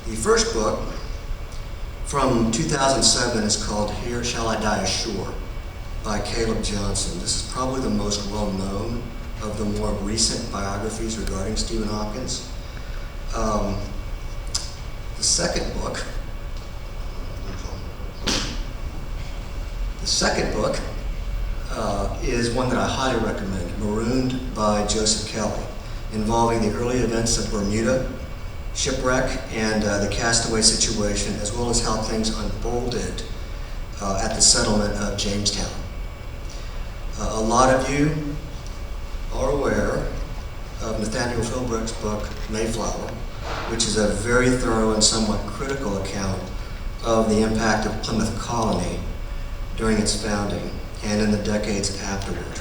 The first book from 2007 is called Here Shall I Die Ashore by Caleb Johnson. This is probably the most well-known of the more recent biographies regarding Stephen Hopkins. The second book is one that I highly recommend, Marooned by Joseph Kelly, involving the early events of Bermuda, shipwreck, and the castaway situation, as well as how things unfolded at the settlement of Jamestown. A lot of you are aware of Nathaniel Philbrick's book, Mayflower, which is a very thorough and somewhat critical account of the impact of Plymouth Colony during its founding and in the decades afterward.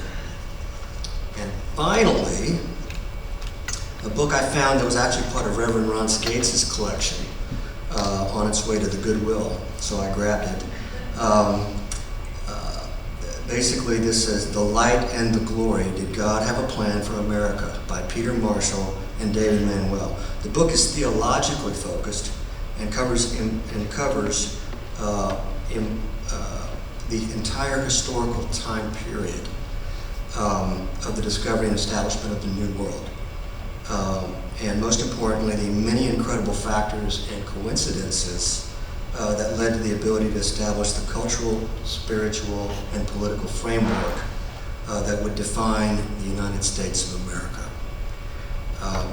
And finally, a book I found that was actually part of Reverend Ron Skates' collection on its way to the Goodwill, so I grabbed it. Basically, this says, The Light and the Glory, Did God Have a Plan for America? By Peter Marshall and David Manuel. The book is theologically focused and covers the entire historical time period of the discovery and establishment of the New World. And most importantly, the many incredible factors and coincidences that led to the ability to establish the cultural, spiritual, and political framework that would define the United States of America.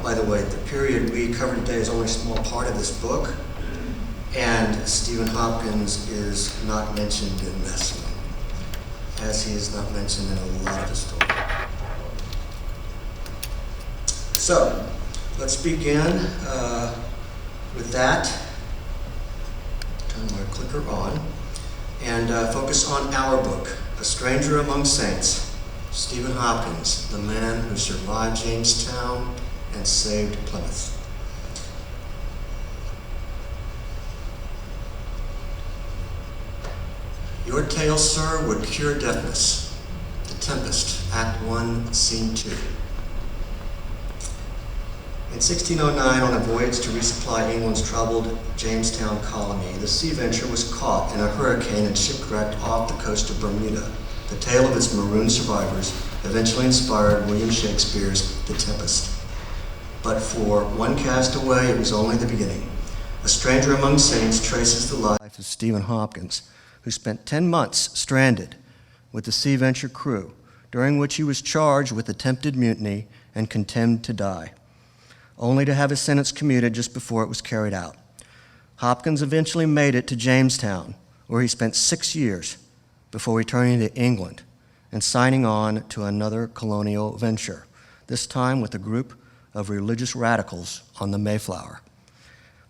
By the way, the period we cover today is only a small part of this book, and Stephen Hopkins is not mentioned in this one, as he is not mentioned in a lot of his story. So, let's begin with that. Turn my clicker on and focus on our book, A Stranger Among Saints, Stephen Hopkins, the man who survived Jamestown and saved Plymouth. Your tale, sir, would cure deafness. The Tempest, Act 1, Scene 2. In 1609, on a voyage to resupply England's troubled Jamestown colony, the Sea Venture was caught in a hurricane and shipwrecked off the coast of Bermuda. The tale of its marooned survivors eventually inspired William Shakespeare's The Tempest. But for one castaway, it was only the beginning. A Stranger Among Saints traces the life of Stephen Hopkins, who spent 10 months stranded with the Sea Venture crew, during which he was charged with attempted mutiny and condemned to die, only to have his sentence commuted just before it was carried out. Hopkins eventually made it to Jamestown, where he spent 6 years before returning to England and signing on to another colonial venture, this time with a group of religious radicals on the Mayflower.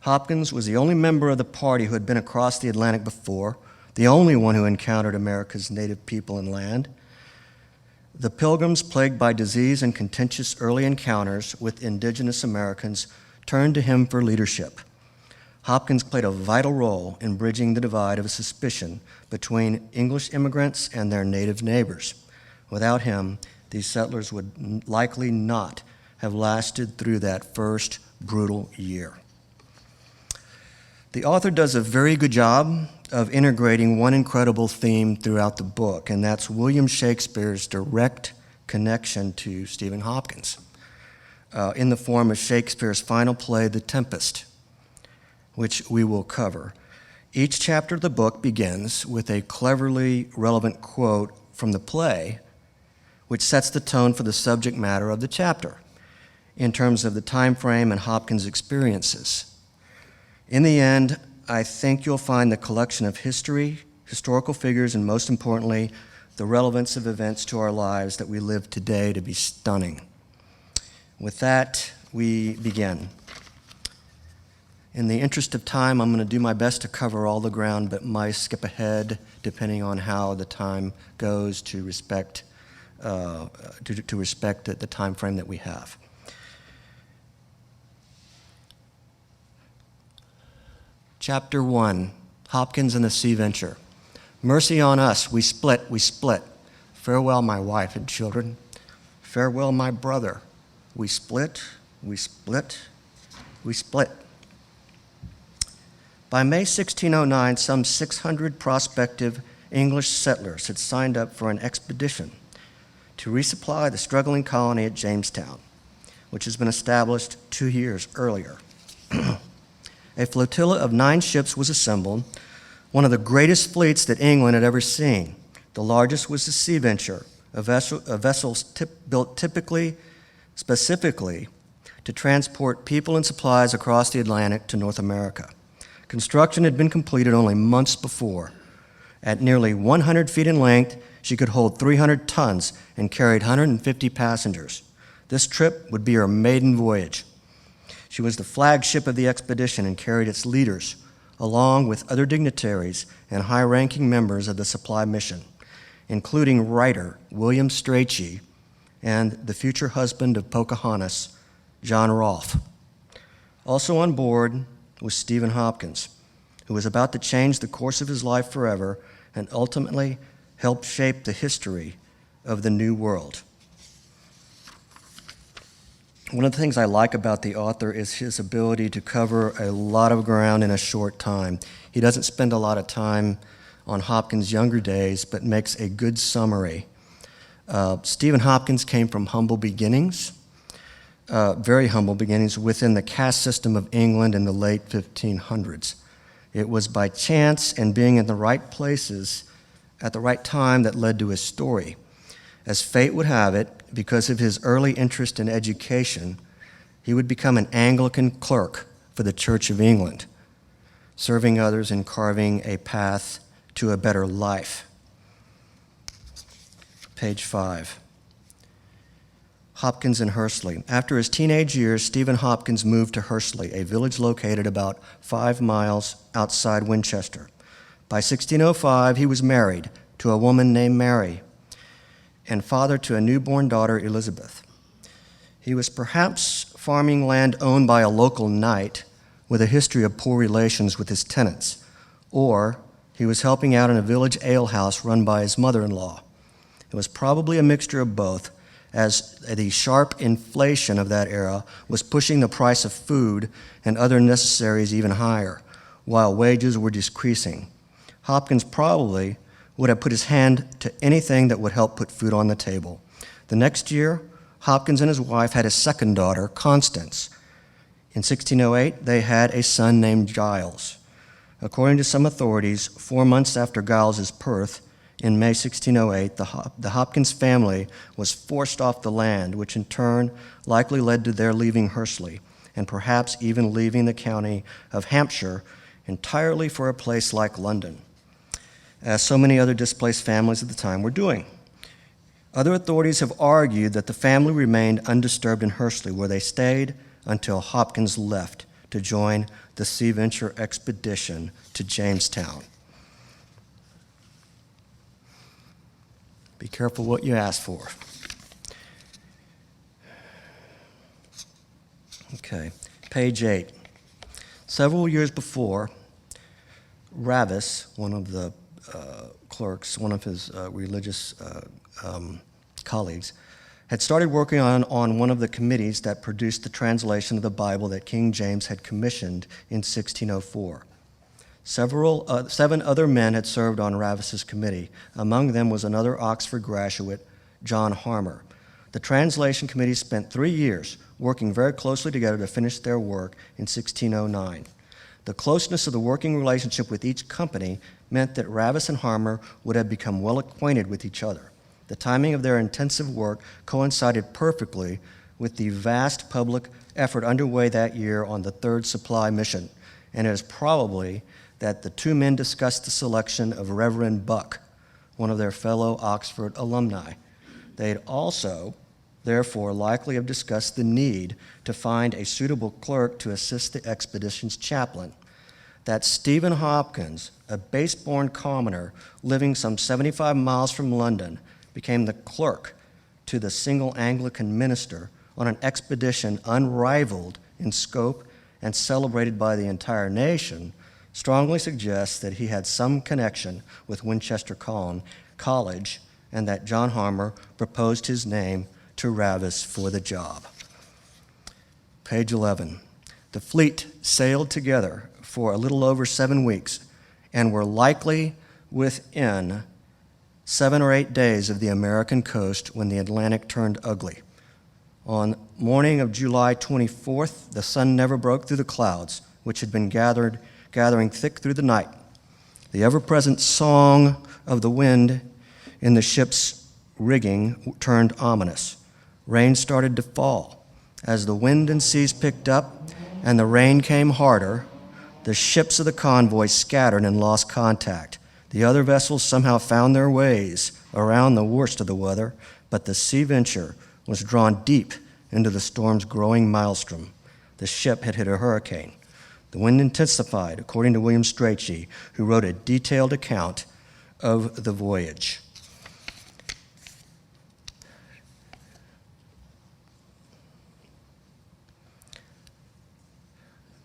Hopkins was the only member of the party who had been across the Atlantic before, the only one who encountered America's native people and land. The Pilgrims, plagued by disease and contentious early encounters with indigenous Americans, turned to him for leadership. Hopkins played a vital role in bridging the divide of suspicion between English immigrants and their native neighbors. Without him, these settlers would likely not have lasted through that first brutal year. The author does a very good job of integrating one incredible theme throughout the book, and that's William Shakespeare's direct connection to Stephen Hopkins in the form of Shakespeare's final play, The Tempest, which we will cover. Each chapter of the book begins with a cleverly relevant quote from the play, which sets the tone for the subject matter of the chapter in terms of the time frame and Hopkins' experiences. In the end, I think you'll find the collection of history, historical figures, and most importantly, the relevance of events to our lives that we live today to be stunning. With that, we begin. In the interest of time, I'm going to do my best to cover all the ground, but might skip ahead depending on how the time goes to respect the time frame that we have. Chapter 1, Hopkins and the Sea Venture. Mercy on us, we split, we split. Farewell, my wife and children. Farewell, my brother. We split, we split, we split. By May 1609, some 600 prospective English settlers had signed up for an expedition to resupply the struggling colony at Jamestown, which has been established 2 years earlier. A flotilla of 9 ships was assembled, one of the greatest fleets that England had ever seen. The largest was the Sea Venture, a vessel built specifically to transport people and supplies across the Atlantic to North America. Construction had been completed only months before. At nearly 100 feet in length, she could hold 300 tons and carried 150 passengers. This trip would be her maiden voyage. She was the flagship of the expedition and carried its leaders, along with other dignitaries and high-ranking members of the supply mission, including writer William Strachey and the future husband of Pocahontas, John Rolfe. Also on board was Stephen Hopkins, who was about to change the course of his life forever and ultimately help shape the history of the New World. One of the things I like about the author is his ability to cover a lot of ground in a short time. He doesn't spend a lot of time on Hopkins' younger days, but makes a good summary. Stephen Hopkins came from humble beginnings, very humble beginnings, within the caste system of England in the late 1500s. It was by chance and being in the right places at the right time that led to his story. As fate would have it, because of his early interest in education, he would become an Anglican clerk for the Church of England, serving others and carving a path to a better life. Page 5. Hopkins and Hursley. After his teenage years, Stephen Hopkins moved to Hursley, a village located about 5 miles outside Winchester. By 1605, he was married to a woman named Mary and father to a newborn daughter, Elizabeth. He was perhaps farming land owned by a local knight with a history of poor relations with his tenants, or he was helping out in a village alehouse run by his mother-in-law. It was probably a mixture of both, as the sharp inflation of that era was pushing the price of food and other necessaries even higher, while wages were decreasing. Hopkins probably would have put his hand to anything that would help put food on the table. The next year, Hopkins and his wife had a second daughter, Constance. In 1608, they had a son named Giles. According to some authorities, 4 months after Giles's birth, in May 1608, the Hopkins family was forced off the land, which in turn likely led to their leaving Hursley, and perhaps even leaving the county of Hampshire entirely for a place like London, as so many other displaced families at the time were doing. Other authorities have argued that the family remained undisturbed in Hursley, where they stayed until Hopkins left to join the Sea Venture expedition to Jamestown. Be careful what you ask for. Okay, page 8. Several years before, Ravis, one of the clerks, one of his religious colleagues, had started working on one of the committees that produced the translation of the Bible that King James had commissioned in 1604. 7 other men had served on Ravis's committee. Among them was another Oxford graduate, John Harmer. The translation committee spent 3 years working very closely together to finish their work in 1609. The closeness of the working relationship with each company meant that Ravis and Harmer would have become well acquainted with each other. The timing of their intensive work coincided perfectly with the vast public effort underway that year on the third supply mission, and it is probably that the 2 men discussed the selection of Reverend Buck, one of their fellow Oxford alumni. They'd also, therefore, likely have discussed the need to find a suitable clerk to assist the expedition's chaplain. That Stephen Hopkins, a base-born commoner living some 75 miles from London, became the clerk to the single Anglican minister on an expedition unrivaled in scope and celebrated by the entire nation, strongly suggests that he had some connection with Winchester College and that John Harmer proposed his name to Ravis for the job. Page 11. The fleet sailed together for a little over 7 weeks and were likely within 7 or 8 days of the American coast when the Atlantic turned ugly. On morning of July 24th, the sun never broke through the clouds, which had been gathering thick through the night. The ever-present song of the wind in the ship's rigging turned ominous. Rain started to fall. As the wind and seas picked up and the rain came harder, the ships of the convoy scattered and lost contact. The other vessels somehow found their ways around the worst of the weather, but the Sea Venture was drawn deep into the storm's growing maelstrom. The ship had hit a hurricane. The wind intensified, according to William Strachey, who wrote a detailed account of the voyage.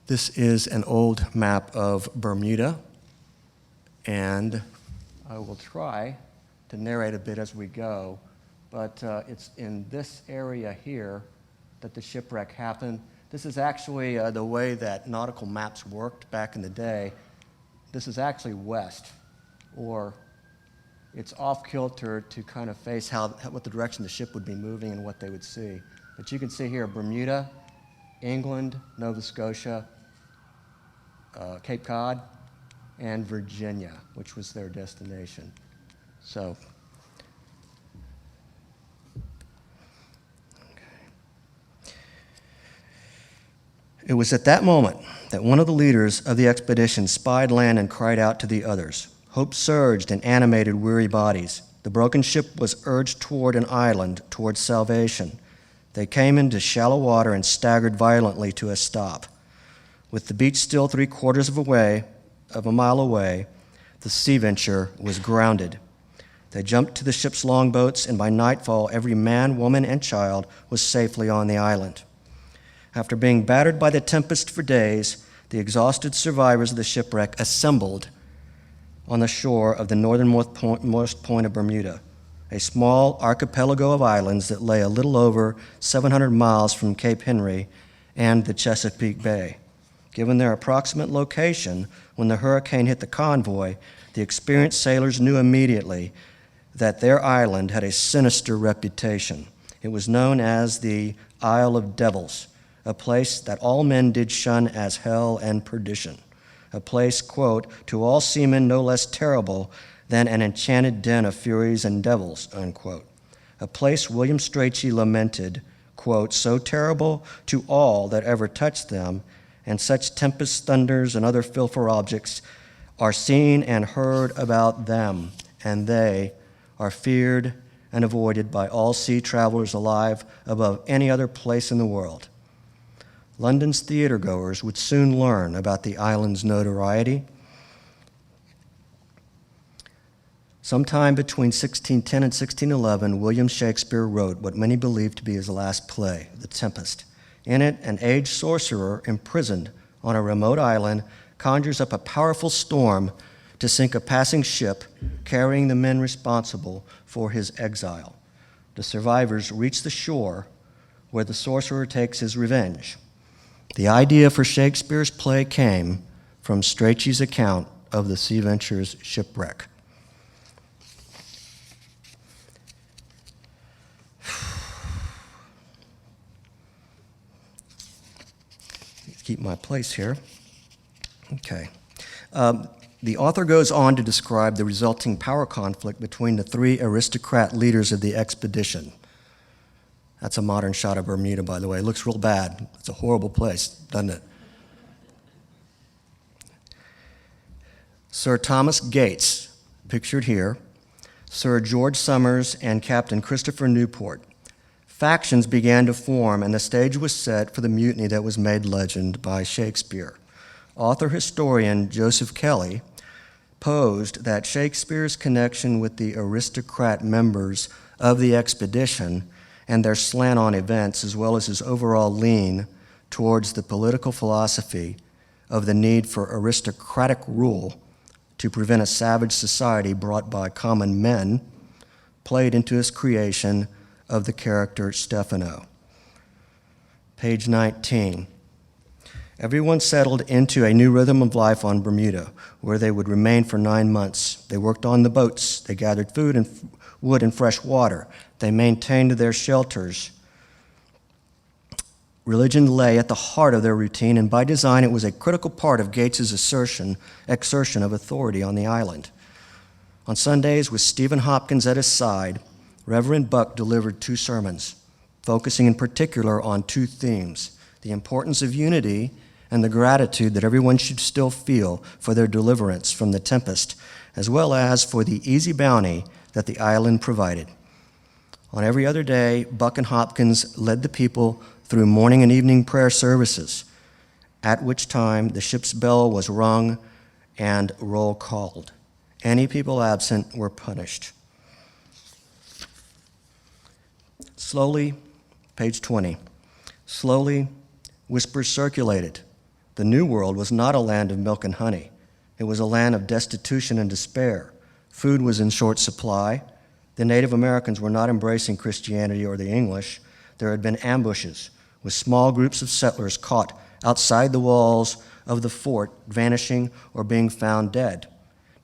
This is an old map of Bermuda, and I will try to narrate a bit as we go, but it's in this area here that the shipwreck happened. This is actually the way that nautical maps worked back in the day. This is actually west, or it's off kilter to kind of face what the direction the ship would be moving and what they would see. But you can see here Bermuda, England, Nova Scotia, Cape Cod, and Virginia, which was their destination. So, okay. It was at that moment that one of the leaders of the expedition spied land and cried out to the others. Hope surged and animated weary bodies. The broken ship was urged toward an island, towards salvation. They came into shallow water and staggered violently to a stop. With the beach still 3/4 of a mile away, the Sea Venture was grounded. They jumped to the ship's longboats, and by nightfall, every man, woman, and child was safely on the island. After being battered by the tempest for days, the exhausted survivors of the shipwreck assembled on the shore of the northernmost point of Bermuda, a small archipelago of islands that lay a little over 700 miles from Cape Henry and the Chesapeake Bay. Given their approximate location, when the hurricane hit the convoy, the experienced sailors knew immediately that their island had a sinister reputation. It was known as the Isle of Devils, a place that all men did shun as hell and perdition, a place, quote, to all seamen no less terrible than an enchanted den of furies and devils, unquote, a place William Strachey lamented, quote, so terrible to all that ever touched them, and such tempests, thunders, and other fearful objects are seen and heard about them, and they are feared and avoided by all sea travelers alive above any other place in the world. London's theatergoers would soon learn about the island's notoriety. Sometime between 1610 and 1611, William Shakespeare wrote what many believe to be his last play, The Tempest. In it, an aged sorcerer imprisoned on a remote island conjures up a powerful storm to sink a passing ship carrying the men responsible for his exile. The survivors reach the shore where the sorcerer takes his revenge. The idea for Shakespeare's play came from Strachey's account of the Sea Venture's shipwreck. Keep my place here. Okay. The author goes on to describe the resulting power conflict between the 3 aristocrat leaders of the expedition. That's a modern shot of Bermuda, by the way. It looks real bad. It's a horrible place, doesn't it? Sir Thomas Gates, pictured here, Sir George Somers, and Captain Christopher Newport. Factions began to form, and the stage was set for the mutiny that was made legend by Shakespeare. Author-historian Joseph Kelly posed that Shakespeare's connection with the aristocrat members of the expedition and their slant on events, as well as his overall lean towards the political philosophy of the need for aristocratic rule to prevent a savage society brought by common men, played into his creation of the character Stefano. Page 19. Everyone settled into a new rhythm of life on Bermuda, where they would remain for 9 months. They worked on the boats. They gathered food and wood and fresh water. They maintained their shelters. Religion lay at the heart of their routine, and by design it was a critical part of Gates's exertion of authority on the island. On Sundays, with Stephen Hopkins at his side, Reverend Buck delivered 2 sermons, focusing in particular on 2 themes: the importance of unity and the gratitude that everyone should still feel for their deliverance from the tempest, as well as for the easy bounty that the island provided. On every other day, Buck and Hopkins led the people through morning and evening prayer services, at which time the ship's bell was rung and roll called. Any people absent were punished. Slowly, page 20, slowly, whispers circulated. The New World was not a land of milk and honey. It was a land of destitution and despair. Food was in short supply. The Native Americans were not embracing Christianity or the English. There had been ambushes, with small groups of settlers caught outside the walls of the fort, vanishing or being found dead.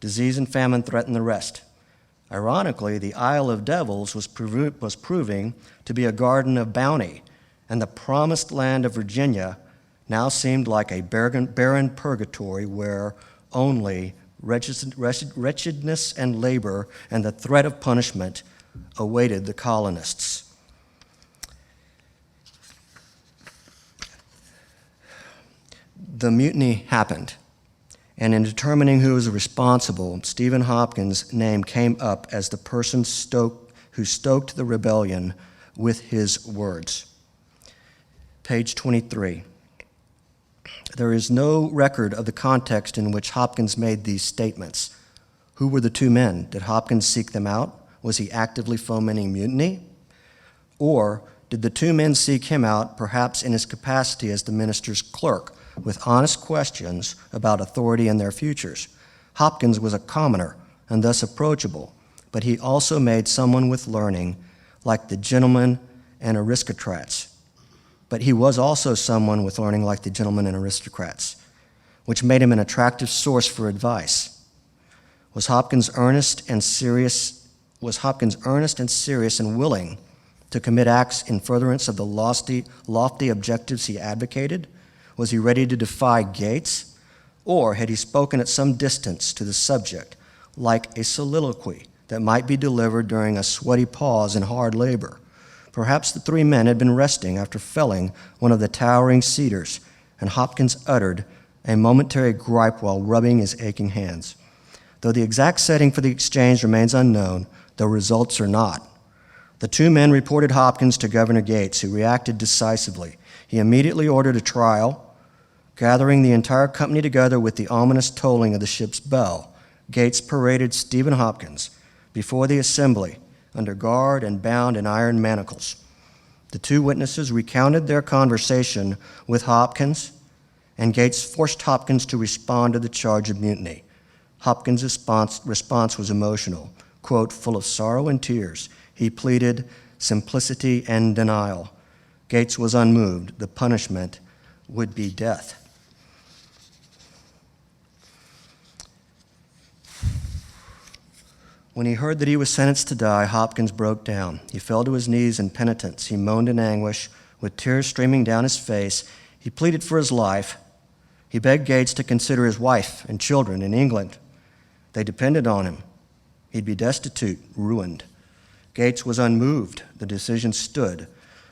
Disease and famine threatened the rest. Ironically, the Isle of Devils was proving to be a garden of bounty, and the promised land of Virginia now seemed like a barren purgatory where only wretchedness and labor and the threat of punishment awaited the colonists. The mutiny happened, and in determining who was responsible, Stephen Hopkins' name came up as the person who stoked the rebellion with his words. Page 23. There is no record of the context in which Hopkins made these statements. Who were the 2 men? Did Hopkins seek them out? Was he actively fomenting mutiny? Or did the 2 men seek him out, perhaps in his capacity as the minister's clerk, with honest questions about authority and their futures? Hopkins was a commoner and thus approachable, but he also made someone with learning like the gentlemen and aristocrats. But he was also someone with learning like the gentlemen and aristocrats, which made him an attractive source for advice. Was Hopkins earnest and serious and willing to commit acts in furtherance of the lofty objectives he advocated? Was he ready to defy Gates? Or had he spoken at some distance to the subject, like a soliloquy that might be delivered during a sweaty pause in hard labor? Perhaps the 3 men had been resting after felling one of the towering cedars, and Hopkins uttered a momentary gripe while rubbing his aching hands. Though the exact setting for the exchange remains unknown, the results are not. The 2 men reported Hopkins to Governor Gates, who reacted decisively. He immediately ordered a trial, gathering the entire company together with the ominous tolling of the ship's bell. Gates paraded Stephen Hopkins before the assembly, under guard and bound in iron manacles. The 2 witnesses recounted their conversation with Hopkins, and Gates forced Hopkins to respond to the charge of mutiny. Hopkins' response was emotional, quote, full of sorrow and tears. He pleaded simplicity and denial. Gates was unmoved. The punishment would be death. When he heard that he was sentenced to die, Hopkins broke down. He fell to his knees in penitence. He moaned in anguish. With tears streaming down his face, he pleaded for his life. He begged Gates to consider his wife and children in England. They depended on him. He'd be destitute, ruined. Gates was unmoved. The decision stood.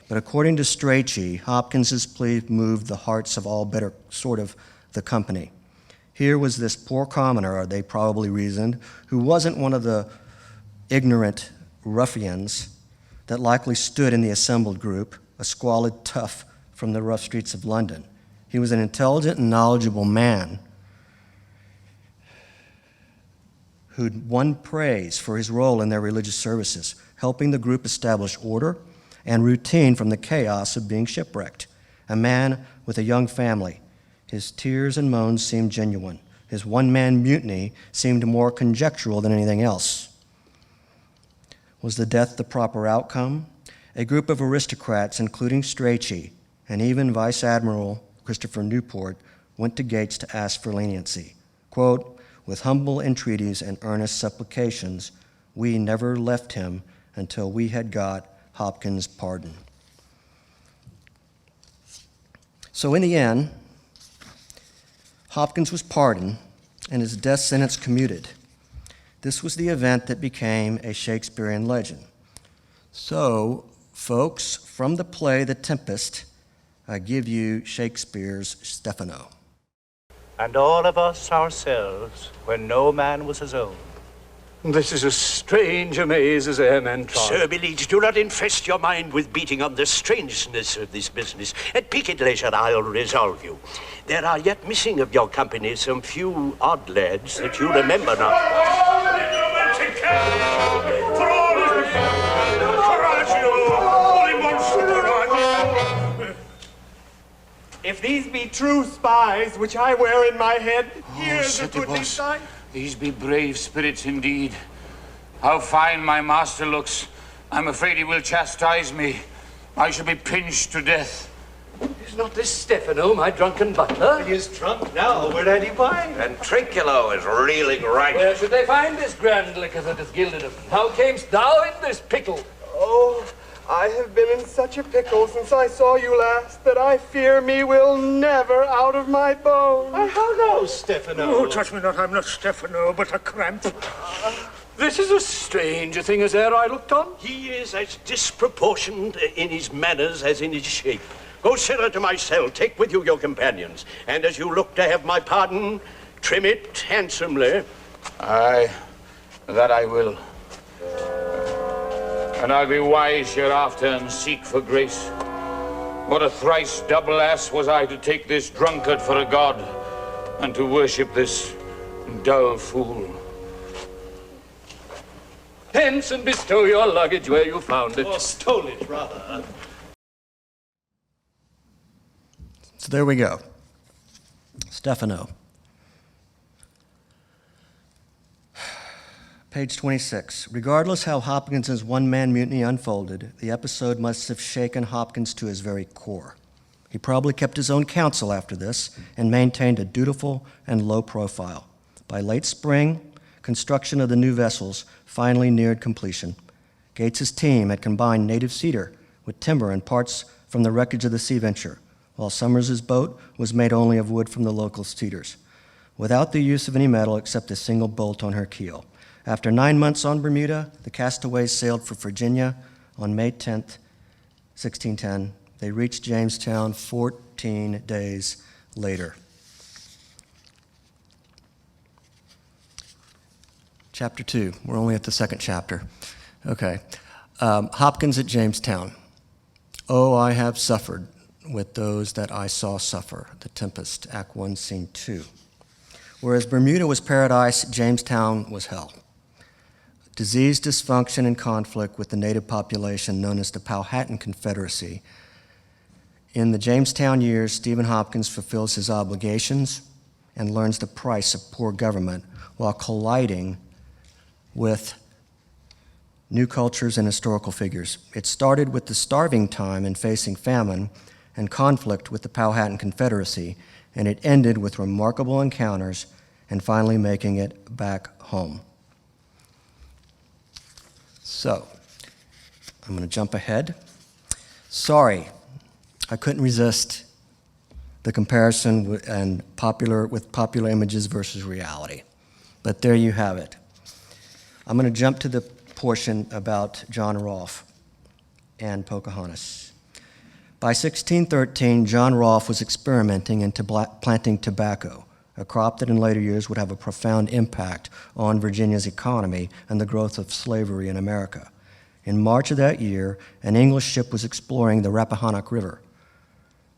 But according to Strachey, Hopkins' plea moved the hearts of all better sort of the company. Here was this poor commoner, they probably reasoned, who wasn't one of the ignorant ruffians that likely stood in the assembled group, a squalid tough from the rough streets of London. He was an intelligent and knowledgeable man who'd won praise for his role in their religious services, helping the group establish order and routine from the chaos of being shipwrecked. A man with a young family. His tears and moans seemed genuine. His one-man mutiny seemed more conjectural than anything else. Was the death the proper outcome? A group of aristocrats, including Strachey and even Vice Admiral Christopher Newport, went to Gates to ask for leniency. Quote, "With humble entreaties and earnest supplications, we never left him until we had got Hopkins' pardon." So in the end, Hopkins was pardoned and his death sentence commuted. This was the event that became a Shakespearean legend. So, folks, from the play The Tempest, I give you Shakespeare's Stephano. And all of us ourselves, when no man was his own. This is as strange a maze as e'er men trod. Sir, my liege, do not infest your mind with beating on the strangeness of this business. At picket leisure I'll resolve you. There are yet missing of your company some few odd lads that you remember not. If these be true spies, which I wear in my head, here's a goodly sign. These be brave spirits indeed. How fine my master looks. I'm afraid he will chastise me. I shall be pinched to death. Is not this Stephano, my drunken butler? He is drunk now. Where had he wine? And Trinculo is reeling right. Where should they find this grand liquor that has gilded him? How camest thou in this pickle? Oh, I have been in such a pickle since I saw you last that I fear me will never out of my bones. How now, Stephano? Oh, touch me not, I'm not Stephano, but a cramp. This is as strange a thing as e'er I looked on. He is as disproportioned in his manners as in his shape. Go, sirrah, to my cell, take with you your companions, and as you look to have my pardon, trim it handsomely. Aye, that I will. And I'll be wise hereafter and seek for grace. What a thrice double ass was I to take this drunkard for a god, and to worship this dull fool. Hence and bestow your luggage where you found it. Or stole it, rather. So there we go. Stephano. Page 26. Regardless how Hopkins's one-man mutiny unfolded, the episode must have shaken Hopkins to his very core. He probably kept his own counsel after this and maintained a dutiful and low profile. By late spring, construction of the new vessels finally neared completion. Gates's team had combined native cedar with timber and parts from the wreckage of the Sea Venture, while Summers's boat was made only of wood from the local cedars, without the use of any metal except a single bolt on her keel. After 9 months on Bermuda, the castaways sailed for Virginia on May 10th, 1610. They reached Jamestown 14 days later. Chapter 2. We're only at the second chapter. Okay. Hopkins at Jamestown. Oh, I have suffered with those that I saw suffer. The Tempest, Act 1, Scene 2. Whereas Bermuda was paradise, Jamestown was hell. Disease, dysfunction, and conflict with the native population known as the Powhatan Confederacy. In the Jamestown years, Stephen Hopkins fulfills his obligations and learns the price of poor government while colliding with new cultures and historical figures. It started with the starving time and facing famine and conflict with the Powhatan Confederacy, and it ended with remarkable encounters and finally making it back home. So, I'm going to jump ahead. Sorry, I couldn't resist the comparison with popular images versus reality. But there you have it. I'm going to jump to the portion about John Rolfe and Pocahontas. By 1613, John Rolfe was experimenting into planting tobacco, a crop that in later years would have a profound impact on Virginia's economy and the growth of slavery in America. In March of that year, an English ship was exploring the Rappahannock River,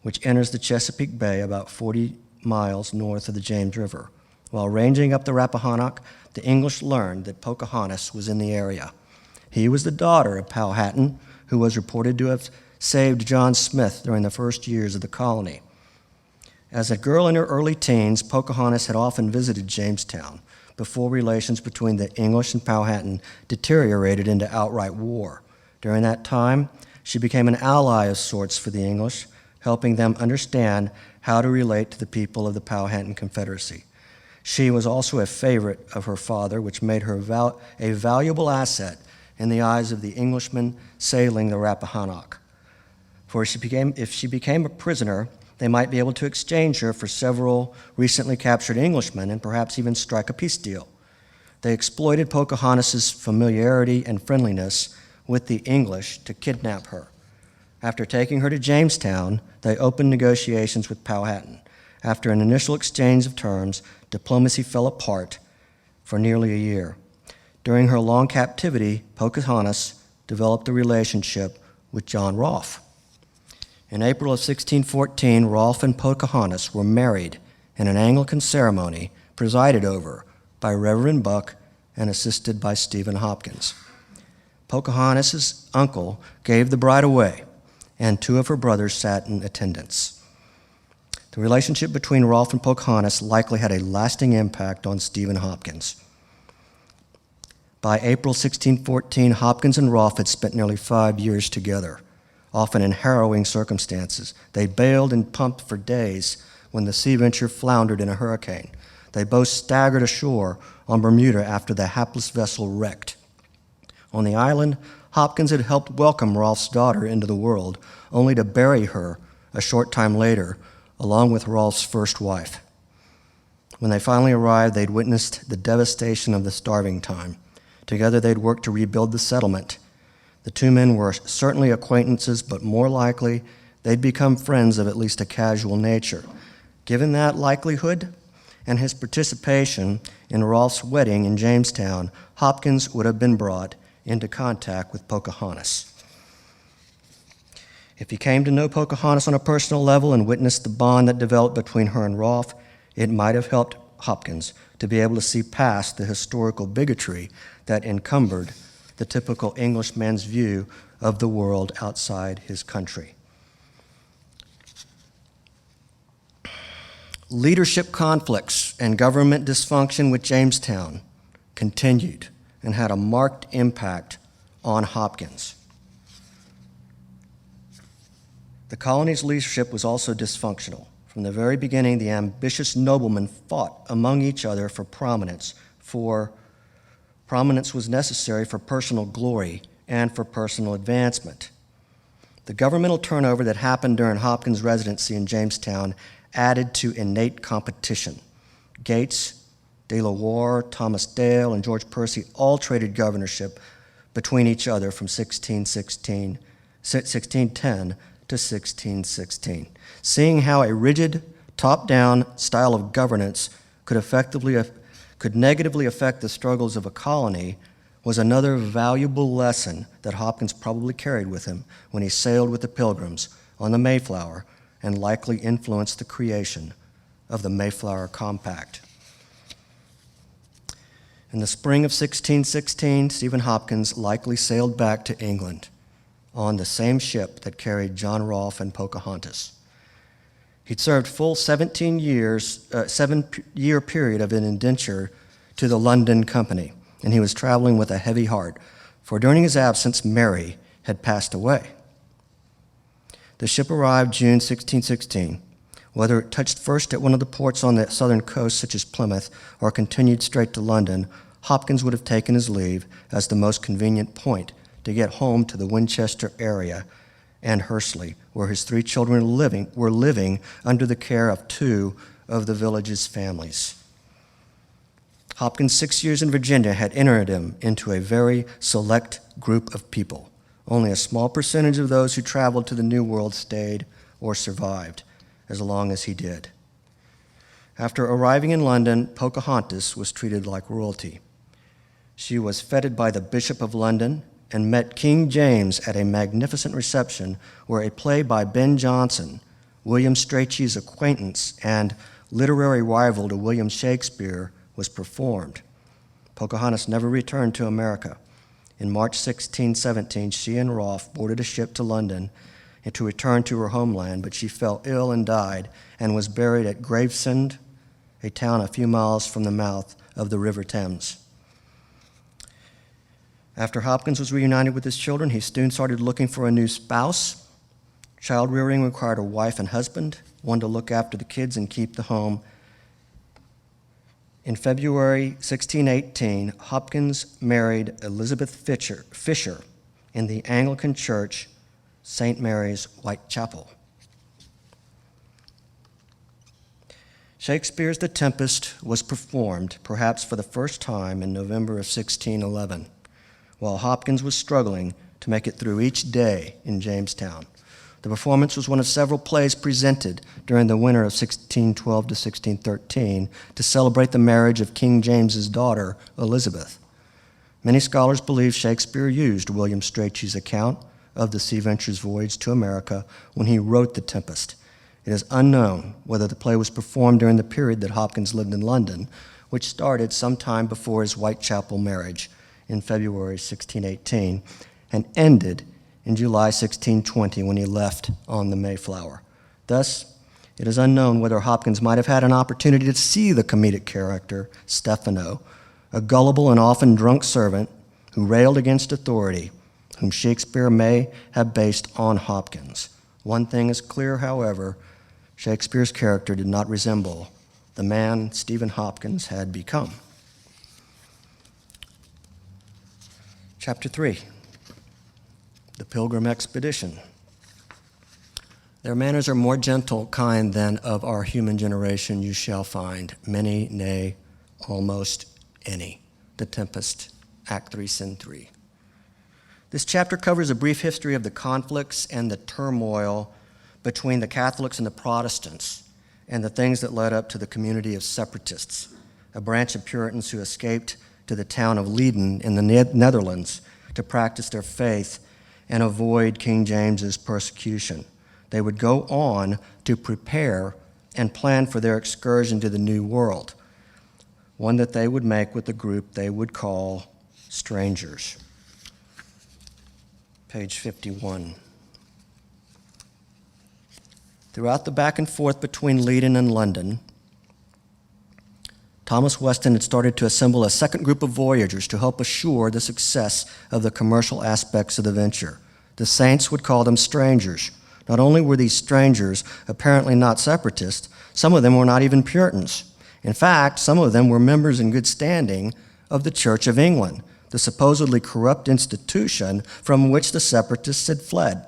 which enters the Chesapeake Bay about 40 miles north of the James River. While ranging up the Rappahannock, the English learned that Pocahontas was in the area. He was the daughter of Powhatan, who was reported to have saved John Smith during the first years of the colony. As a girl in her early teens, Pocahontas had often visited Jamestown before relations between the English and Powhatan deteriorated into outright war. During that time, she became an ally of sorts for the English, helping them understand how to relate to the people of the Powhatan Confederacy. She was also a favorite of her father, which made her a valuable asset in the eyes of the Englishmen sailing the Rappahannock. For if she became a prisoner, they might be able to exchange her for several recently captured Englishmen and perhaps even strike a peace deal. They exploited Pocahontas's familiarity and friendliness with the English to kidnap her. After taking her to Jamestown, they opened negotiations with Powhatan. After an initial exchange of terms, diplomacy fell apart for nearly a year. During her long captivity, Pocahontas developed a relationship with John Rolfe. In April of 1614, Rolfe and Pocahontas were married in an Anglican ceremony presided over by Reverend Buck and assisted by Stephen Hopkins. Pocahontas' uncle gave the bride away, and two of her brothers sat in attendance. The relationship between Rolfe and Pocahontas likely had a lasting impact on Stephen Hopkins. By April 1614, Hopkins and Rolfe had spent nearly 5 years together, often in harrowing circumstances. They bailed and pumped for days when the Sea Venture floundered in a hurricane. They both staggered ashore on Bermuda after the hapless vessel wrecked. On the island, Hopkins had helped welcome Rolfe's daughter into the world, only to bury her a short time later, along with Rolfe's first wife. When they finally arrived, they'd witnessed the devastation of the starving time. Together, they'd worked to rebuild the settlement. The two men were certainly acquaintances, but more likely, they'd become friends of at least a casual nature. Given that likelihood and his participation in Rolfe's wedding in Jamestown, Hopkins would have been brought into contact with Pocahontas. If he came to know Pocahontas on a personal level and witnessed the bond that developed between her and Rolfe, it might have helped Hopkins to be able to see past the historical bigotry that encumbered the typical Englishman's view of the world outside his country. Leadership conflicts and government dysfunction with Jamestown continued and had a marked impact on Hopkins. The colony's leadership was also dysfunctional. From the very beginning, the ambitious noblemen fought among each other for prominence, for prominence was necessary for personal glory and for personal advancement. The governmental turnover that happened during Hopkins' residency in Jamestown added to innate competition. Gates, De La Warr, Thomas Dale, and George Percy all traded governorship between each other from 1610 to 1616. Seeing how a rigid, top-down style of governance could negatively affect the struggles of a colony was another valuable lesson that Hopkins probably carried with him when he sailed with the Pilgrims on the Mayflower and likely influenced the creation of the Mayflower Compact. In the spring of 1616, Stephen Hopkins likely sailed back to England on the same ship that carried John Rolfe and Pocahontas. He'd served full 7-year period of an indenture to the London Company, and he was traveling with a heavy heart, for during his absence, Mary had passed away. The ship arrived June 1616. Whether it touched first at one of the ports on the southern coast, such as Plymouth, or continued straight to London, Hopkins would have taken his leave as the most convenient point to get home to the Winchester area and Hursley, where his 3 children were living under the care of 2 of the village's families. Hopkins' 6 years in Virginia had entered him into a very select group of people. Only a small percentage of those who traveled to the New World stayed or survived as long as he did. After arriving in London, Pocahontas was treated like royalty. She was feted by the Bishop of London and met King James at a magnificent reception where a play by Ben Jonson, William Strachey's acquaintance and literary rival to William Shakespeare, was performed. Pocahontas never returned to America. In March 1617, she and Rolfe boarded a ship to London and to return to her homeland, but she fell ill and died and was buried at Gravesend, a town a few miles from the mouth of the River Thames. After Hopkins was reunited with his children, he soon started looking for a new spouse. Child rearing required a wife and husband, one to look after the kids and keep the home. In February 1618, Hopkins married Elizabeth Fisher in the Anglican Church, St. Mary's, Whitechapel. Shakespeare's The Tempest was performed, perhaps for the first time, in November of 1611, while Hopkins was struggling to make it through each day in Jamestown. The performance was one of several plays presented during the winter of 1612 to 1613 to celebrate the marriage of King James's daughter, Elizabeth. Many scholars believe Shakespeare used William Strachey's account of the Sea Venture's voyage to America when he wrote The Tempest. It is unknown whether the play was performed during the period that Hopkins lived in London, which started sometime before his Whitechapel marriage in February 1618 and ended in July 1620 when he left on the Mayflower. Thus, it is unknown whether Hopkins might have had an opportunity to see the comedic character, Stephano, a gullible and often drunk servant who railed against authority, whom Shakespeare may have based on Hopkins. One thing is clear, however, Shakespeare's character did not resemble the man Stephen Hopkins had become. Chapter 3. The Pilgrim Expedition. Their manners are more gentle kind than of our human generation you shall find many, nay, almost any. The Tempest, Act 3, Scene 3. This chapter covers a brief history of the conflicts and the turmoil between the Catholics and the Protestants and the things that led up to the community of separatists, a branch of Puritans who escaped to the town of Leiden in the Netherlands to practice their faith and avoid King James's persecution. They would go on to prepare and plan for their excursion to the New World, one that they would make with the group they would call strangers. Page 51. Throughout the back and forth between Leiden and London, Thomas Weston had started to assemble a second group of voyagers to help assure the success of the commercial aspects of the venture. The saints would call them strangers. Not only were these strangers apparently not separatists, some of them were not even Puritans. In fact, some of them were members in good standing of the Church of England, the supposedly corrupt institution from which the separatists had fled.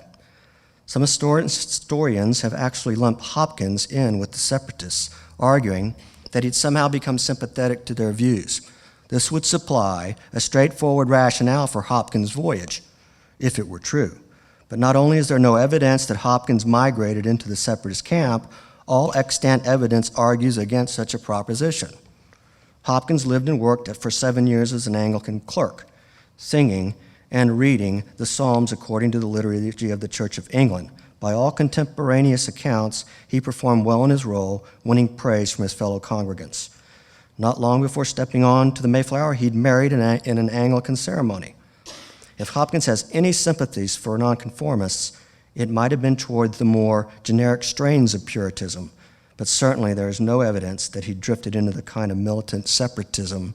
Some historians have actually lumped Hopkins in with the separatists, arguing that he'd somehow become sympathetic to their views. This would supply a straightforward rationale for Hopkins' voyage, if it were true. But not only is there no evidence that Hopkins migrated into the separatist camp, all extant evidence argues against such a proposition. Hopkins lived and worked for 7 years as an Anglican clerk, singing and reading the Psalms according to the liturgy of the Church of England. By all contemporaneous accounts, he performed well in his role, winning praise from his fellow congregants. Not long before stepping on to the Mayflower, he'd married in an Anglican ceremony. If Hopkins has any sympathies for nonconformists, it might have been toward the more generic strains of Puritanism, but certainly there is no evidence that he drifted into the kind of militant separatism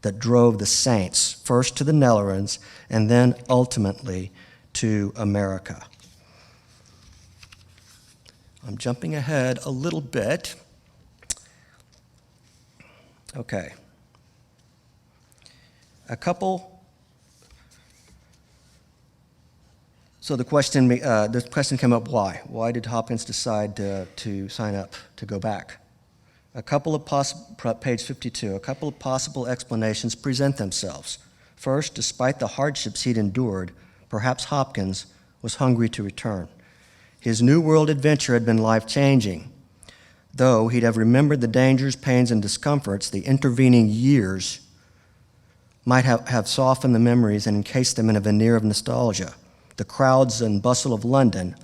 that drove the saints first to the Netherlands and then ultimately to America. I'm jumping ahead a little bit. Okay. So the question came up, why? Why did Hopkins decide to sign up, to go back? Page 52, a couple of possible explanations present themselves. First, despite the hardships he'd endured, perhaps Hopkins was hungry to return. His New World adventure had been life-changing. Though he'd have remembered the dangers, pains, and discomforts, the intervening years might have softened the memories and encased them in a veneer of nostalgia. The crowds and bustle of London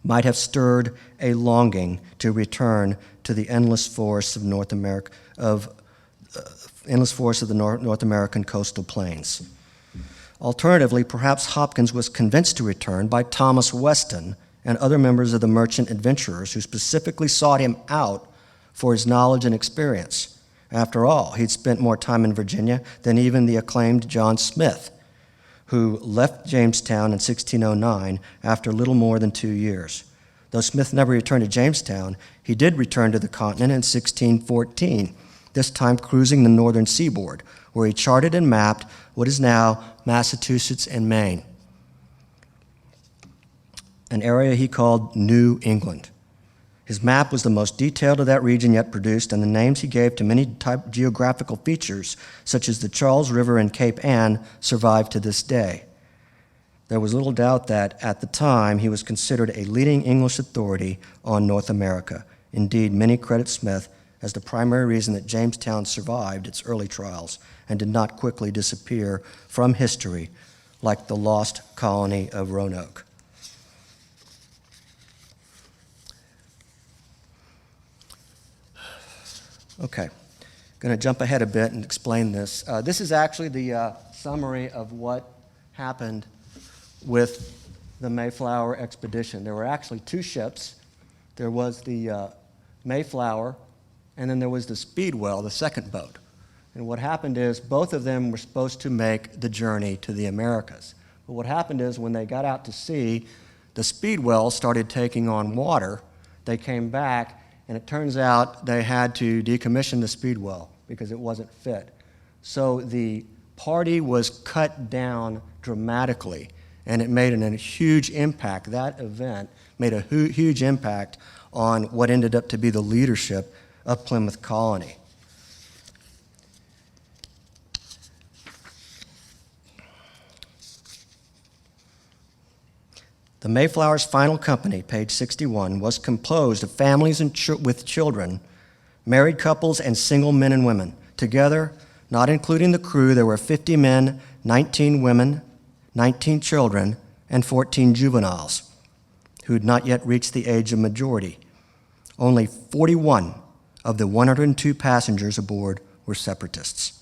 might have stirred a longing to return to the endless forests of North America, North American coastal plains. Alternatively, perhaps Hopkins was convinced to return by Thomas Weston and other members of the merchant adventurers who specifically sought him out for his knowledge and experience. After all, he'd spent more time in Virginia than even the acclaimed John Smith, who left Jamestown in 1609 after little more than 2 years. Though Smith never returned to Jamestown, he did return to the continent in 1614, this time cruising the northern seaboard, where he charted and mapped what is now Massachusetts and Maine, an area he called New England. His map was the most detailed of that region yet produced, and the names he gave to many geographical features, such as the Charles River and Cape Ann, survive to this day. There was little doubt that, at the time, he was considered a leading English authority on North America. Indeed, many credit Smith as the primary reason that Jamestown survived its early trials and did not quickly disappear from history like the lost colony of Roanoke. Okay, going to jump ahead a bit and explain this. This is actually the summary of what happened with the Mayflower expedition. There were actually two ships. There was the Mayflower, and then there was the Speedwell, the second boat. And what happened is both of them were supposed to make the journey to the Americas. But what happened is when they got out to sea, the Speedwell started taking on water. They came back, and it turns out they had to decommission the Speedwell because it wasn't fit. So the party was cut down dramatically, and it made a huge impact. That event made a huge impact on what ended up to be the leadership of Plymouth Colony. The Mayflower's final company, page 61, was composed of families with children, married couples, and single men and women. Together, not including the crew, there were 50 men, 19 women, 19 children, and 14 juveniles who had not yet reached the age of majority. Only 41 of the 102 passengers aboard were separatists.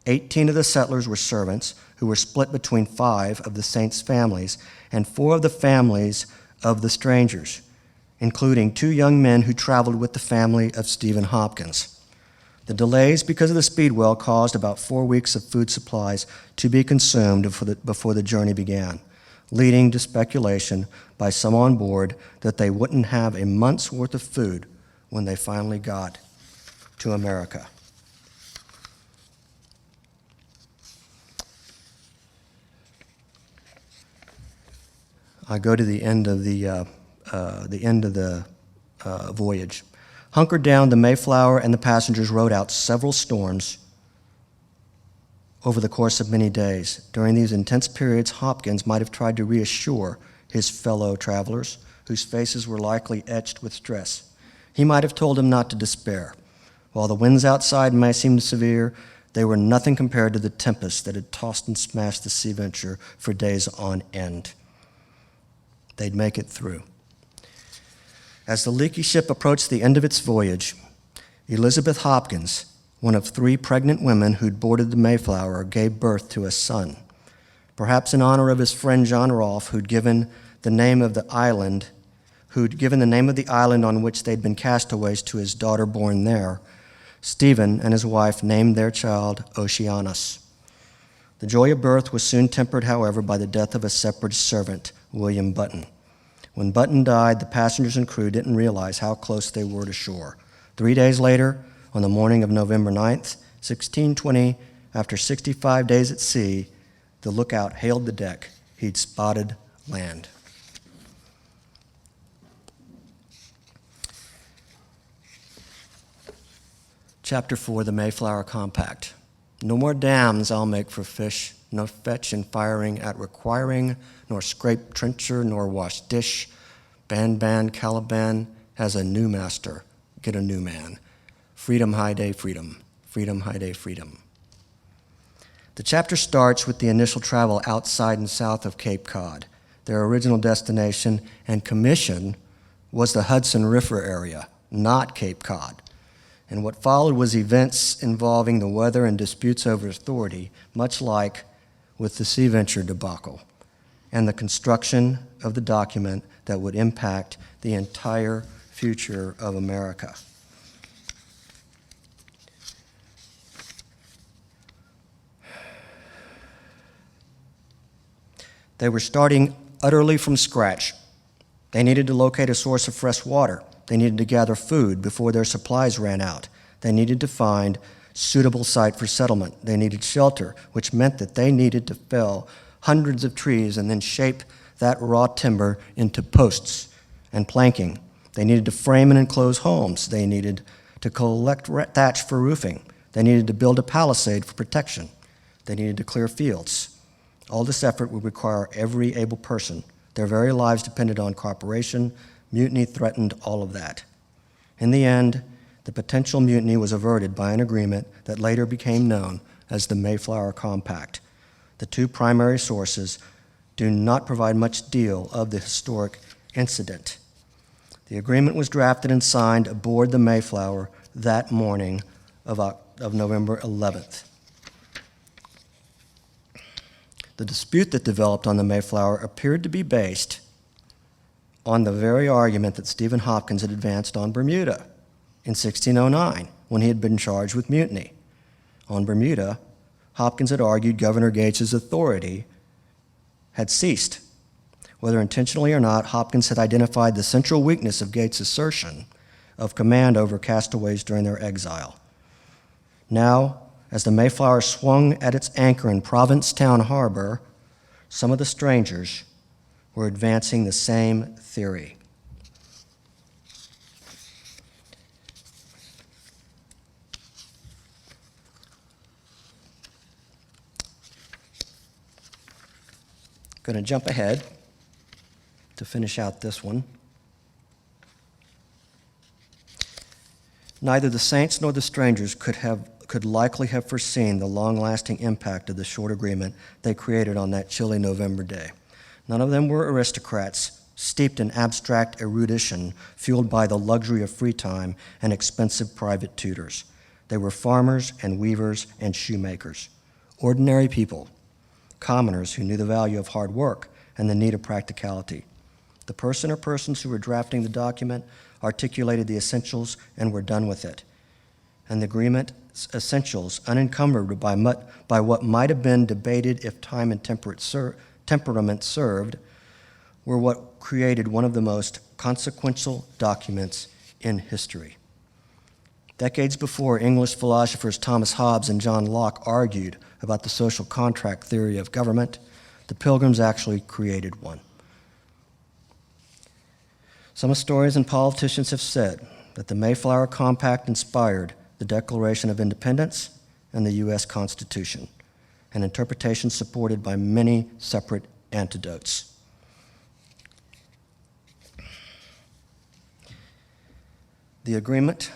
18 of the settlers were servants who were split between 5 of the saints' families and 4 of the families of the strangers, including 2 young men who traveled with the family of Stephen Hopkins. The delays because of the Speedwell caused about 4 weeks of food supplies to be consumed before the journey began, leading to speculation by some on board that they wouldn't have a month's worth of food when they finally got to America. I go to the end of the voyage. Hunkered down, the Mayflower and the passengers rode out several storms over the course of many days. During these intense periods, Hopkins might have tried to reassure his fellow travelers, whose faces were likely etched with stress. He might have told them not to despair. While the winds outside might seem severe, they were nothing compared to the tempest that had tossed and smashed the Sea Venture for days on end. They'd make it through. As the leaky ship approached the end of its voyage, Elizabeth Hopkins, one of 3 pregnant women who'd boarded the Mayflower, gave birth to a son. Perhaps in honor of his friend John Rolfe, who'd given the name of the island on which they'd been castaways to his daughter born there, Stephen and his wife named their child Oceanus. The joy of birth was soon tempered, however, by the death of a separatist servant, William Button. When Button died, the passengers and crew didn't realize how close they were to shore. 3 days later, on the morning of November 9th, 1620, after 65 days at sea, the lookout hailed the deck. He'd spotted land. Chapter 4, the Mayflower Compact. No more dams I'll make for fish, no fetch and firing at requiring, nor scrape trencher, nor wash dish. Ban Caliban has a new master, get a new man. Freedom, high day, freedom. Freedom, high day, freedom. The chapter starts with the initial travel outside and south of Cape Cod. Their original destination and commission was the Hudson River area, not Cape Cod. And what followed was events involving the weather and disputes over authority, much like with the Sea Venture debacle, and the construction of the document that would impact the entire future of America. They were starting utterly from scratch. They needed to locate a source of fresh water. They needed to gather food before their supplies ran out. They needed to find suitable site for settlement. They needed shelter, which meant that they needed to fell hundreds of trees and then shape that raw timber into posts and planking. They needed to frame and enclose homes. They needed to collect thatch for roofing. They needed to build a palisade for protection. They needed to clear fields. All this effort would require every able person. Their very lives depended on cooperation. Mutiny threatened all of that. In the end, the potential mutiny was averted by an agreement that later became known as the Mayflower Compact. The two primary sources do not provide much deal of the historic incident. The agreement was drafted and signed aboard the Mayflower that morning of November 11th. The dispute that developed on the Mayflower appeared to be based on the very argument that Stephen Hopkins had advanced on Bermuda in 1609 when he had been charged with mutiny. On Bermuda, Hopkins had argued Governor Gates's authority had ceased. Whether intentionally or not, Hopkins had identified the central weakness of Gates's assertion of command over castaways during their exile. Now, as the Mayflower swung at its anchor in Provincetown Harbor, some of the strangers were advancing the same theory. Going to jump ahead to finish out this one. Neither the saints nor the strangers could likely have foreseen the long-lasting impact of the short agreement they created on that chilly November day. None of them were aristocrats, steeped in abstract erudition, fueled by the luxury of free time and expensive private tutors. They were farmers and weavers and shoemakers, ordinary people, commoners who knew the value of hard work and the need of practicality. The person or persons who were drafting the document articulated the essentials and were done with it. And the agreement's essentials, unencumbered by what might have been debated if time and temperament served, were what created one of the most consequential documents in history. Decades before, English philosophers Thomas Hobbes and John Locke argued about the social contract theory of government. The Pilgrims actually created one. Some historians and politicians have said that the Mayflower Compact inspired the Declaration of Independence and the U.S. Constitution, an interpretation supported by many separate antidotes. The agreement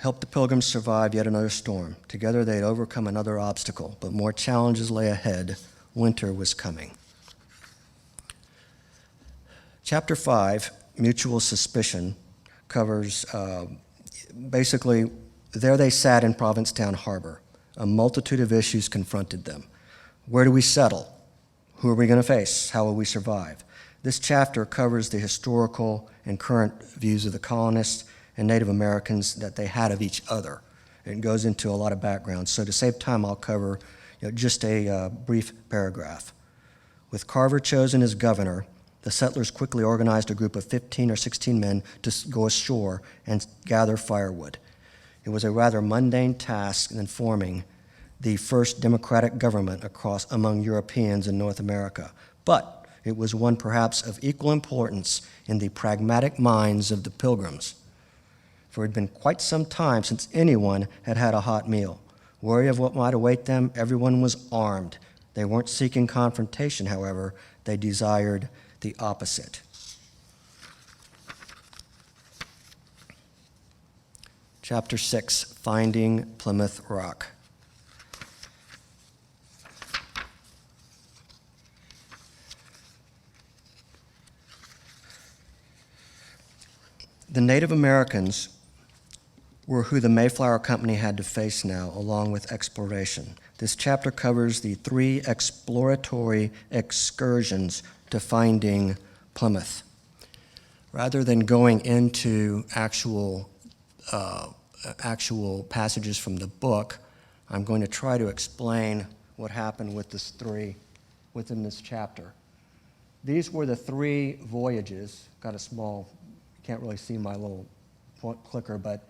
helped the Pilgrims survive yet another storm. Together they had overcome another obstacle, but more challenges lay ahead. Winter was coming. Chapter 5, Mutual Suspicion, covers basically, there they sat in Provincetown Harbor. A multitude of issues confronted them. Where do we settle? Who are we going to face? How will we survive? This chapter covers the historical and current views of the colonists and Native Americans that they had of each other. It goes into a lot of background. So to save time, I'll cover just a brief paragraph. With Carver chosen as governor, the settlers quickly organized a group of 15 or 16 men to go ashore and gather firewood. It was a rather mundane task in forming the first democratic government among Europeans in North America, but it was one perhaps of equal importance in the pragmatic minds of the Pilgrims. For it had been quite some time since anyone had had a hot meal. Wary of what might await them, everyone was armed. They weren't seeking confrontation, however. They desired the opposite. Chapter 6, Finding Plymouth Rock. The Native Americans were who the Mayflower Company had to face now, along with exploration. This chapter covers the 3 exploratory excursions to finding Plymouth. Rather than going into actual passages from the book, I'm going to try to explain what happened with this 3 within this chapter. these were the 3 voyages. Got a small, can't really see my little clicker, but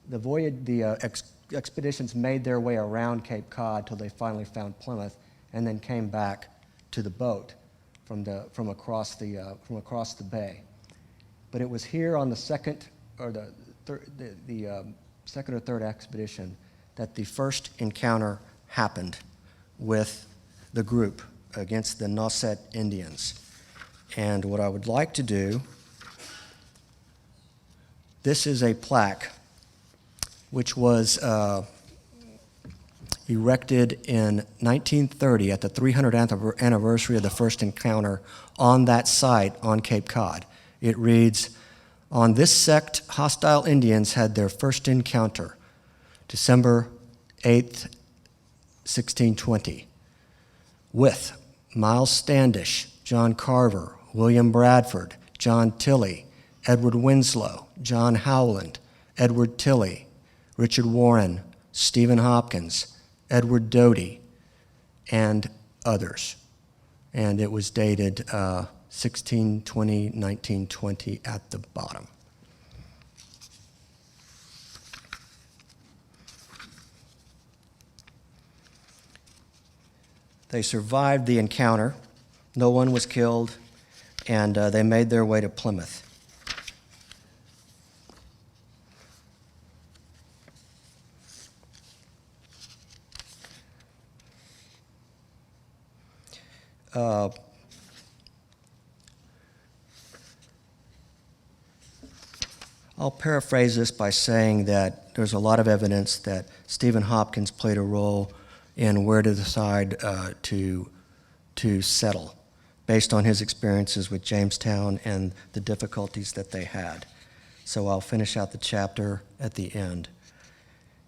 the expeditions made their way around Cape Cod till they finally found Plymouth, and then came back to the boat from across the bay. But it was here on the second or second or third expedition that the first encounter happened with the group against the Nauset Indians. And what I would like to do, this is a plaque which was erected in 1930 at the 300th anniversary of the first encounter on that site on Cape Cod. It reads, "On this sect, hostile Indians had their first encounter, December 8th, 1620, with Miles Standish, John Carver, William Bradford, John Tilley, Edward Winslow, John Howland, Edward Tilley, Richard Warren, Stephen Hopkins, Edward Doty, and others." And it was dated 1620, 1920 at the bottom. They survived the encounter. No one was killed, and they made their way to Plymouth. I'll paraphrase this by saying that there's a lot of evidence that Stephen Hopkins played a role in where to decide to settle, based on his experiences with Jamestown and the difficulties that they had. So I'll finish out the chapter at the end.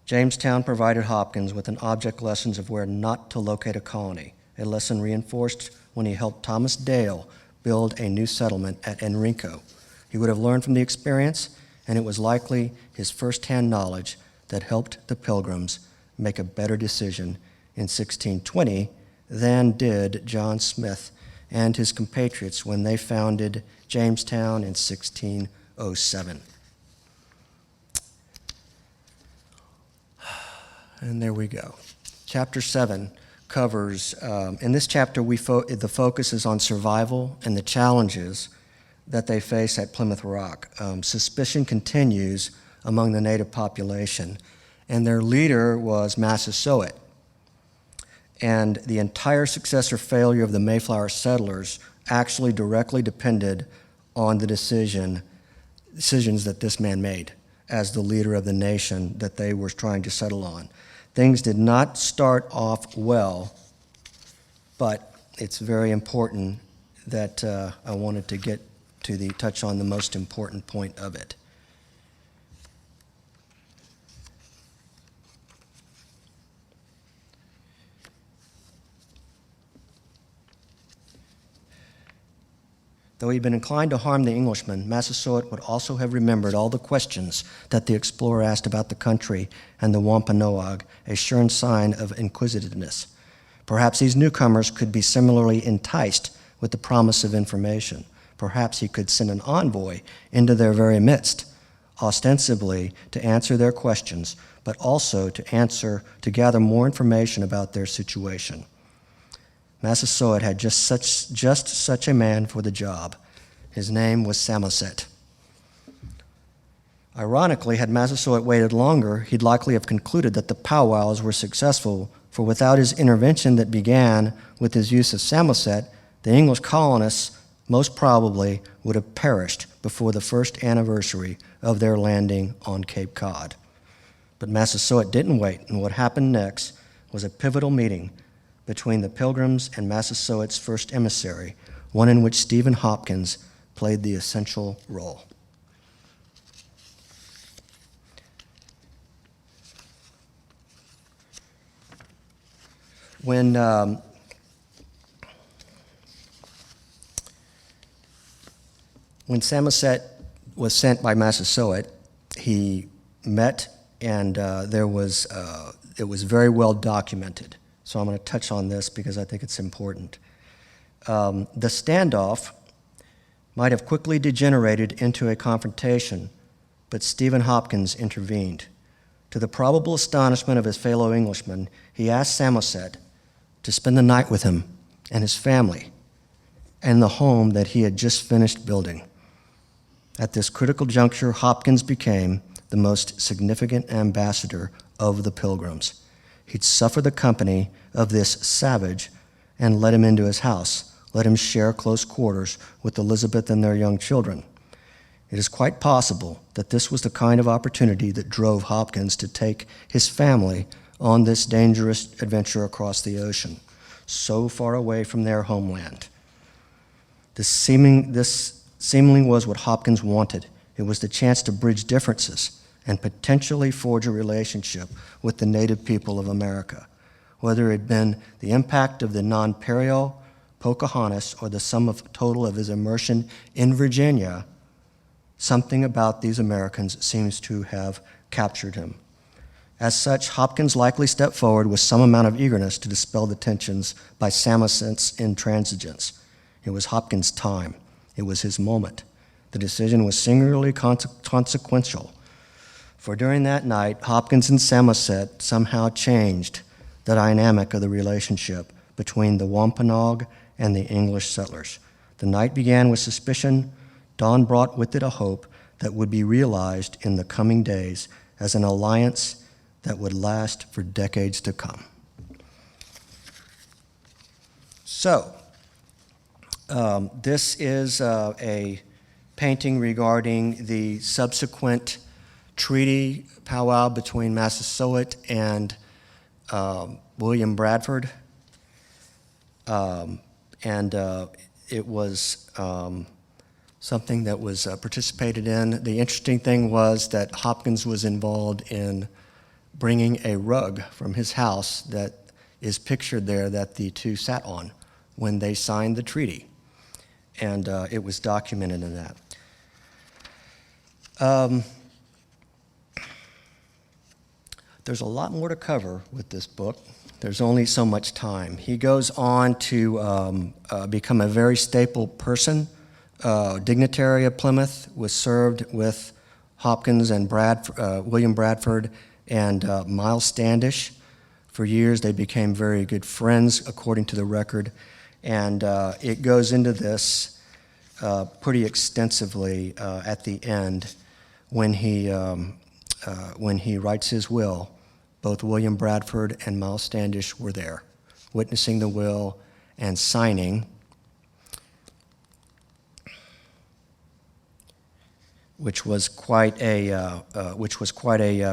Jamestown provided Hopkins with an object lessons of where not to locate a colony, a lesson reinforced when he helped Thomas Dale build a new settlement at Enrico. He would have learned from the experience, and it was likely his first-hand knowledge that helped the Pilgrims make a better decision in 1620 than did John Smith and his compatriots when they founded Jamestown in 1607. And there we go. Chapter 7 covers, in this chapter, the focus is on survival and the challenges that they face at Plymouth Rock. Suspicion continues among the native population, and their leader was Massasoit. And the entire success or failure of the Mayflower settlers actually directly depended on the decisions that this man made as the leader of the nation that they were trying to settle on. Things did not start off well, but it's very important that I wanted to get to touch on the most important point of it. Though he'd been inclined to harm the Englishmen, Massasoit would also have remembered all the questions that the explorer asked about the country and the Wampanoag, a sure sign of inquisitiveness. Perhaps these newcomers could be similarly enticed with the promise of information. Perhaps he could send an envoy into their very midst, ostensibly to answer their questions, but also to gather more information about their situation. Massasoit had just such a man for the job. His name was Samoset. Ironically, had Massasoit waited longer, he'd likely have concluded that the powwows were successful, for without his intervention that began with his use of Samoset, the English colonists most probably would have perished before the first anniversary of their landing on Cape Cod. But Massasoit didn't wait, and what happened next was a pivotal meeting between the Pilgrims and Massasoit's first emissary, one in which Stephen Hopkins played the essential role. When Samoset was sent by Massasoit, he met, and it was very well documented. So I'm going to touch on this because I think it's important. The standoff might have quickly degenerated into a confrontation, but Stephen Hopkins intervened. To the probable astonishment of his fellow Englishmen, he asked Samoset to spend the night with him and his family and the home that he had just finished building. At this critical juncture, Hopkins became the most significant ambassador of the Pilgrims. He'd suffer the company of this savage and let him into his house, let him share close quarters with Elizabeth and their young children. It is quite possible that this was the kind of opportunity that drove Hopkins to take his family on this dangerous adventure across the ocean, so far away from their homeland. This seemingly was what Hopkins wanted. It was the chance to bridge differences and potentially forge a relationship with the native people of America, whether it had been the impact of the nonpareil Pocahontas or the sum total of his immersion in Virginia. Something about these Americans seems to have captured him. As such, Hopkins likely stepped forward with some amount of eagerness to dispel the tensions by Samoset's intransigence. It was Hopkins' time. It was his moment. The decision was singularly consequential, for during that night, Hopkins and Samoset somehow changed the dynamic of the relationship between the Wampanoag and the English settlers. The night began with suspicion. Dawn brought with it a hope that would be realized in the coming days as an alliance that would last for decades to come. So, this is a painting regarding the subsequent treaty powwow between Massasoit and William Bradford. It was something that was participated in. The interesting thing was that Hopkins was involved in bringing a rug from his house that is pictured there that the two sat on when they signed the treaty. And it was documented in that. There's a lot more to cover with this book. There's only so much time. He goes on to become a very staple person. Dignitary of Plymouth, was served with Hopkins and William Bradford and Miles Standish. For years, they became very good friends, according to the record. And it goes into this pretty extensively at the end when he writes his will. Both William Bradford and Miles Standish were there, witnessing the will and signing, which was quite a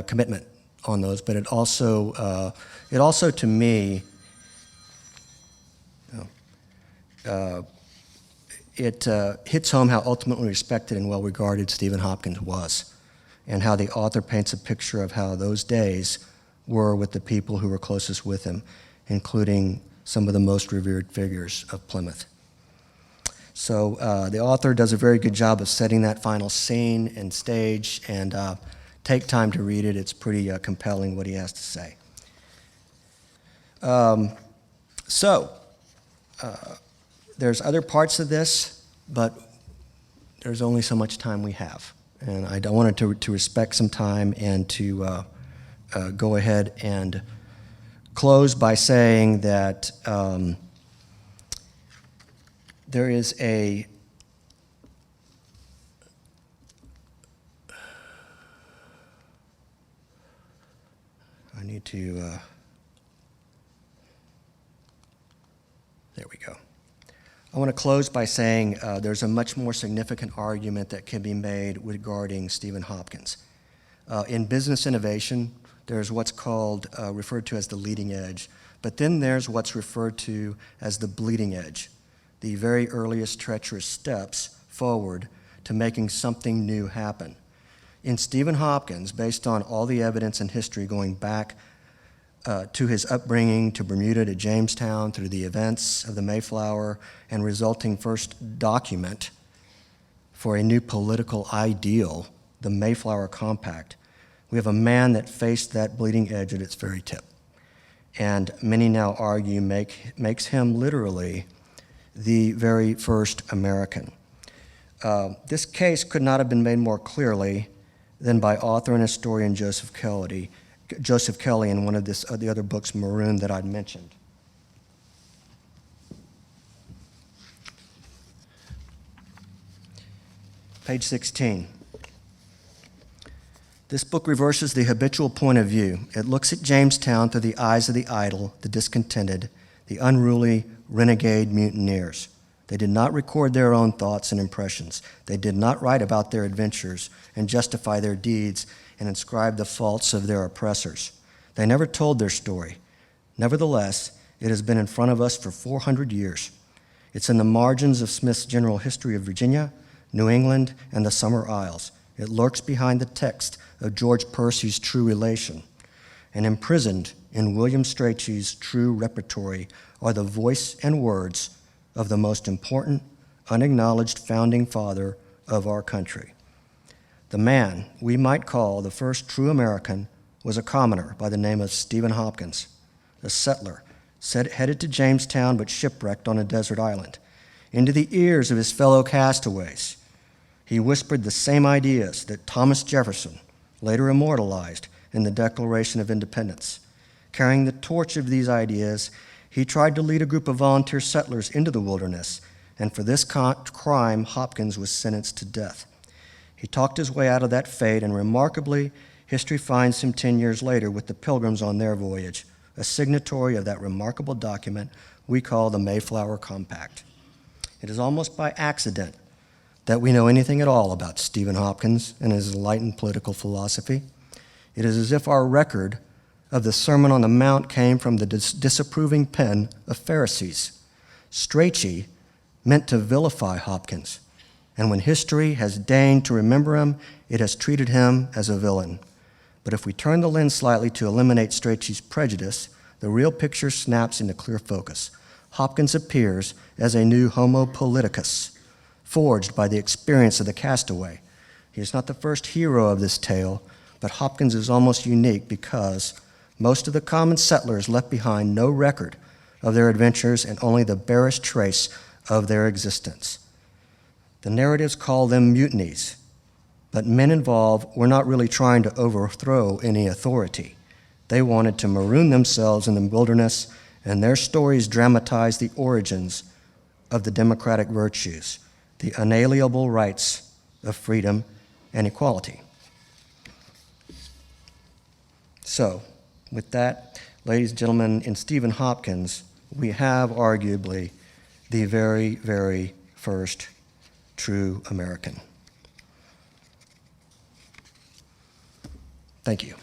commitment on those. But it also to me, it hits home how ultimately respected and well regarded Stephen Hopkins was, and how the author paints a picture of how those days were with the people who were closest with him, including some of the most revered figures of Plymouth. So the author does a very good job of setting that final scene and stage, and take time to read it. It's pretty compelling what he has to say. There's other parts of this, but there's only so much time we have. And I wanted to respect some time and to go ahead and close by saying that there is a I need to there we go. I want to close by saying there's a much more significant argument that can be made regarding Stephen Hopkins. In business innovation, there's what's called, referred to as the leading edge, but then there's what's referred to as the bleeding edge, the very earliest treacherous steps forward to making something new happen. In Stephen Hopkins, based on all the evidence and history going back to his upbringing to Bermuda to Jamestown, through the events of the Mayflower and resulting first document for a new political ideal, the Mayflower Compact, we have a man that faced that bleeding edge at its very tip. And many now argue makes him literally the very first American. This case could not have been made more clearly than by author and historian Joseph Kelly in one of the other books, Maroon, that I'd mentioned. Page 16. This book reverses the habitual point of view. It looks at Jamestown through the eyes of the idle, the discontented, the unruly, renegade mutineers. They did not record their own thoughts and impressions. They did not write about their adventures and justify their deeds and inscribe the faults of their oppressors. They never told their story. Nevertheless, it has been in front of us for 400 years. It's in the margins of Smith's General History of Virginia, New England, and the Summer Isles. It lurks behind the text of George Percy's True Relation. And imprisoned in William Strachey's True Repertory are the voice and words of the most important, unacknowledged founding father of our country. The man we might call the first true American was a commoner by the name of Stephen Hopkins, a settler headed to Jamestown but shipwrecked on a desert island. Into the ears of his fellow castaways, he whispered the same ideas that Thomas Jefferson later immortalized in the Declaration of Independence. Carrying the torch of these ideas, he tried to lead a group of volunteer settlers into the wilderness, and for this crime, Hopkins was sentenced to death. He talked his way out of that fate, and remarkably, history finds him 10 years later with the Pilgrims on their voyage, a signatory of that remarkable document we call the Mayflower Compact. It is almost by accident that we know anything at all about Stephen Hopkins and his enlightened political philosophy. It is as if our record of the Sermon on the Mount came from the disapproving pen of Pharisees. Strachey meant to vilify Hopkins, and when history has deigned to remember him, it has treated him as a villain. But if we turn the lens slightly to eliminate Strachey's prejudice, the real picture snaps into clear focus. Hopkins appears as a new homo politicus, forged by the experience of the castaway. He is not the first hero of this tale, but Hopkins is almost unique because most of the common settlers left behind no record of their adventures and only the barest trace of their existence. The narratives call them mutinies, but men involved were not really trying to overthrow any authority. They wanted to maroon themselves in the wilderness, and their stories dramatize the origins of the democratic virtues, the unalienable rights of freedom and equality. So, with that, ladies and gentlemen, in Stephen Hopkins, we have arguably the very, very first true American. Thank you.